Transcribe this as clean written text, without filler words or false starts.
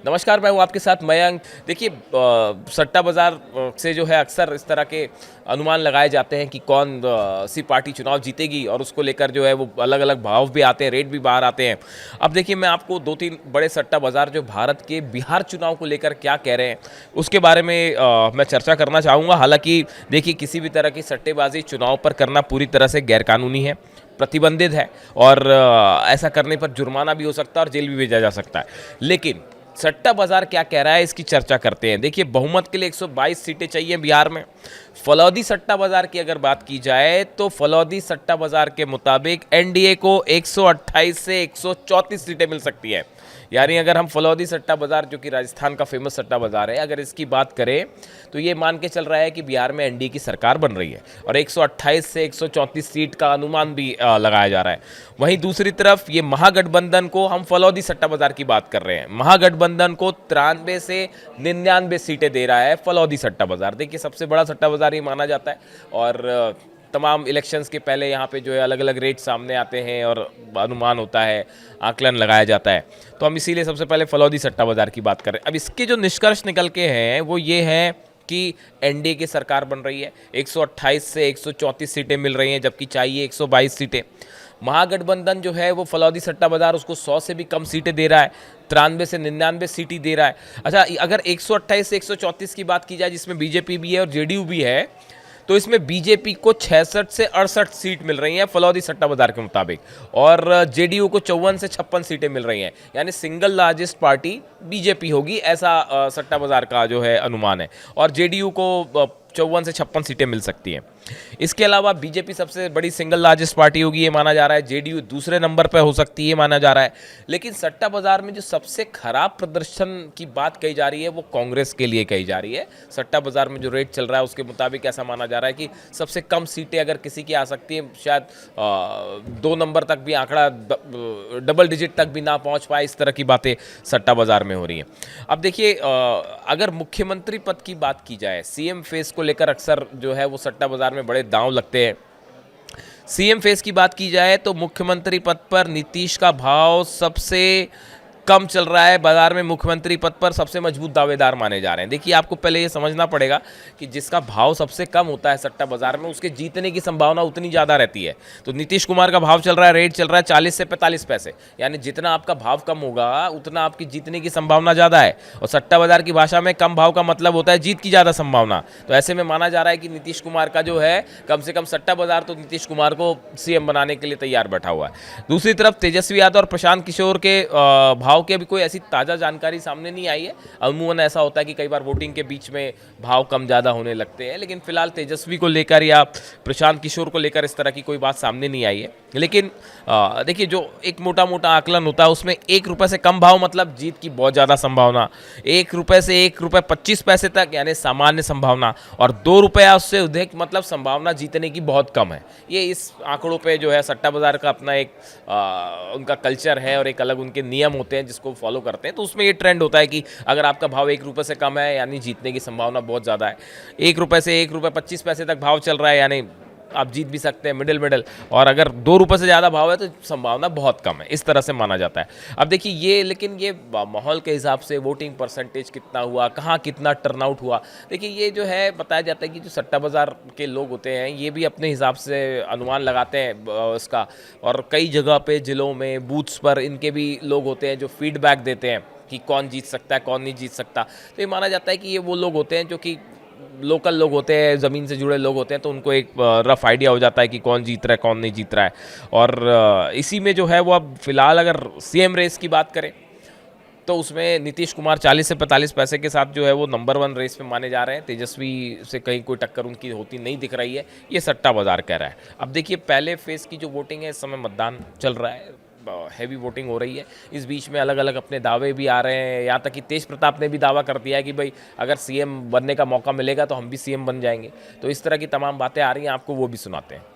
नमस्कार, मैं हूँ आपके साथ मयंक। देखिए सट्टा बाज़ार से जो है अक्सर इस तरह के अनुमान लगाए जाते हैं कि कौन सी पार्टी चुनाव जीतेगी और उसको लेकर जो है वो अलग-अलग भाव भी आते हैं, रेट भी बाहर आते हैं। अब देखिए मैं आपको 2-3 बड़े सट्टा बाज़ार जो भारत के बिहार चुनाव को लेकर क्या कह रहे हैं, उसके बारे में मैं चर्चा करना चाहूँगा। हालाँकि देखिए किसी भी तरह की सट्टेबाज़ी चुनाव पर करना पूरी तरह से गैरकानूनी है, प्रतिबंधित है और ऐसा करने पर जुर्माना भी हो सकता है और जेल भी भेजा जा सकता है। लेकिन सट्टा बाजार क्या कह रहा है इसकी चर्चा करते हैं। देखिए बहुमत के लिए 122 सीटें चाहिए बिहार में। फलौदी सट्टा बाजार की अगर बात की जाए तो फलौदी सट्टा बाजार के मुताबिक एनडीए को 128 से 134 सीटें मिल सकती है। यानी अगर हम फलौदी सट्टा बाजार जो कि राजस्थान का फेमस सट्टा बाजार है, अगर इसकी बात करें तो ये मान के चल रहा है कि बिहार में एनडीए की सरकार बन रही है और 128 से 134 सीट का अनुमान भी लगाया जा रहा है। वहीं दूसरी तरफ ये महागठबंधन को, हम फलौदी सट्टा बाजार की बात कर रहे हैं, महागठबंधन को 93 से 99 सीटें दे रहा है फलौदी सट्टा बाजार। देखिए सबसे बड़ा सट्टा बाजार ये माना जाता है और तमाम इलेक्शंस के पहले यहाँ पे जो है अलग अलग रेट सामने आते हैं और अनुमान होता है, आकलन लगाया जाता है। तो हम इसीलिए सबसे पहले फलौदी सट्टा बाजार की बात करें। अब इसके जो निष्कर्ष निकल के हैं वो ये हैं कि एनडीए की सरकार बन रही है, 128 से 134 सीटें मिल रही हैं जबकि चाहिए 122 सीटें। महागठबंधन जो है वो फलौदी सट्टा बाजार उसको 100 से भी कम सीटें दे रहा है, 93 से 99 सीटें दे रहा है। अच्छा, अगर 128 से 134 की बात की जाए जिसमें बीजेपी भी है और जेडीयू भी है, तो इसमें बीजेपी को 66 से 68 सीट मिल रही हैं फलौदी सट्टा बाजार के मुताबिक और जेडीयू को 54 से 56 सीटें मिल रही हैं। यानी सिंगल लार्जेस्ट पार्टी बीजेपी होगी, ऐसा सट्टा बाजार का जो है अनुमान है और जेडीयू को 54 से 56 सीटें मिल सकती हैं। इसके अलावा बीजेपी सबसे बड़ी सिंगल लार्जेस्ट पार्टी होगी ये माना जा रहा है, जेडीयू दूसरे नंबर पर हो सकती है माना जा रहा है। लेकिन सट्टा बाजार में जो सबसे खराब प्रदर्शन की बात कही जा रही है वो कांग्रेस के लिए कही जा रही है। सट्टा बाजार में जो रेट चल रहा है उसके मुताबिक ऐसा माना जा रहा है कि सबसे कम सीटें अगर किसी की आ सकती है, शायद 2 नंबर तक भी आंकड़ा, डबल डिजिट तक भी ना पहुंच पाए, इस तरह की बातें सट्टा बाजार में हो रही हैं। अब देखिए अगर मुख्यमंत्री पद की बात की जाए, सीएम फेस को लेकर अक्सर जो है वो सट्टा बाजार में बड़े दांव लगते हैं। सीएम फेस की बात की जाए तो मुख्यमंत्री पद पर नीतीश का भाव सबसे कम चल रहा है बाजार में। मुख्यमंत्री पद पर सबसे मजबूत दावेदार माने जा रहे हैं। देखिए आपको पहले ये समझना पड़ेगा कि जिसका भाव सबसे कम होता है सट्टा बाजार में उसके जीतने की संभावना उतनी ज़्यादा रहती है। तो नीतीश कुमार का भाव चल रहा है, रेट चल रहा है 40 से 45 पैसे, यानी जितना आपका भाव कम होगा उतना आपकी जीतने की संभावना ज़्यादा है। और सट्टा बाजार की भाषा में कम भाव का मतलब होता है जीत की ज़्यादा संभावना। तो ऐसे में माना जा रहा है कि नीतीश कुमार का जो है कम से कम सट्टा बाजार तो नीतीश कुमार को सीएम बनाने के लिए तैयार बैठा हुआ है। दूसरी तरफ तेजस्वी यादव और प्रशांत किशोर के भाव की अभी कोई ऐसी ताज़ा जानकारी सामने नहीं आई है। अमूमन ऐसा होता है कि कई बार वोटिंग के बीच में भाव कम ज़्यादा होने लगते हैं, लेकिन फिलहाल तेजस्वी को लेकर या प्रशांत किशोर को लेकर इस तरह की कोई बात सामने नहीं आई है। लेकिन देखिए जो एक मोटा मोटा आकलन होता है उसमें 1 रुपये से कम भाव मतलब जीत की बहुत ज़्यादा संभावना, 1 रुपये से 1 रुपये 25 पैसे तक यानी सामान्य संभावना, और 2 रुपया उससे अधिक मतलब संभावना जीतने की बहुत कम है। ये इस आंकड़ों पे जो है सट्टा बाजार का अपना एक उनका कल्चर है और एक अलग उनके नियम होते हैं जिसको फॉलो करते हैं। तो उसमें ये ट्रेंड होता है कि अगर आपका भाव 1 रुपये से कम है यानी जीतने की संभावना बहुत ज़्यादा है। 1 रुपये से 1 रुपये 25 पैसे तक भाव चल रहा है यानी आप जीत भी सकते हैं, मिडिल। और अगर 2 रुपये से ज़्यादा भाव है तो संभावना बहुत कम है, इस तरह से माना जाता है। अब देखिए ये, लेकिन ये माहौल के हिसाब से वोटिंग परसेंटेज कितना हुआ, कहाँ कितना टर्नआउट हुआ, देखिए ये जो है बताया जाता है कि जो सट्टा बाज़ार के लोग होते हैं ये भी अपने हिसाब से अनुमान लगाते हैं इसका, और कई जगह पे जिलों में बूथ्स पर इनके भी लोग होते हैं जो फीडबैक देते हैं कि कौन जीत सकता है कौन नहीं जीत सकता। तो ये माना जाता है कि ये वो लोग होते हैं जो कि लोकल लोग होते हैं, ज़मीन से जुड़े लोग होते हैं, तो उनको एक रफ आइडिया हो जाता है कि कौन जीत रहा है कौन नहीं जीत रहा है। और इसी में जो है वो अब फिलहाल अगर सीएम रेस की बात करें तो उसमें नीतीश कुमार 40 से 45 पैसे के साथ जो है वो नंबर 1 रेस में माने जा रहे हैं। तेजस्वी से कहीं कोई टक्कर उनकी होती नहीं दिख रही है, ये सट्टा बाजार कह रहा है। अब देखिए पहले फेज़ की जो वोटिंग है, इस समय मतदान चल रहा है, हैवी वोटिंग हो रही है। इस बीच में अलग अलग अपने दावे भी आ रहे हैं, यहाँ तक कि तेज प्रताप ने भी दावा कर दिया है कि भाई अगर सीएम बनने का मौका मिलेगा तो हम भी सीएम बन जाएंगे। तो इस तरह की तमाम बातें आ रही हैं, आपको वो भी सुनाते हैं।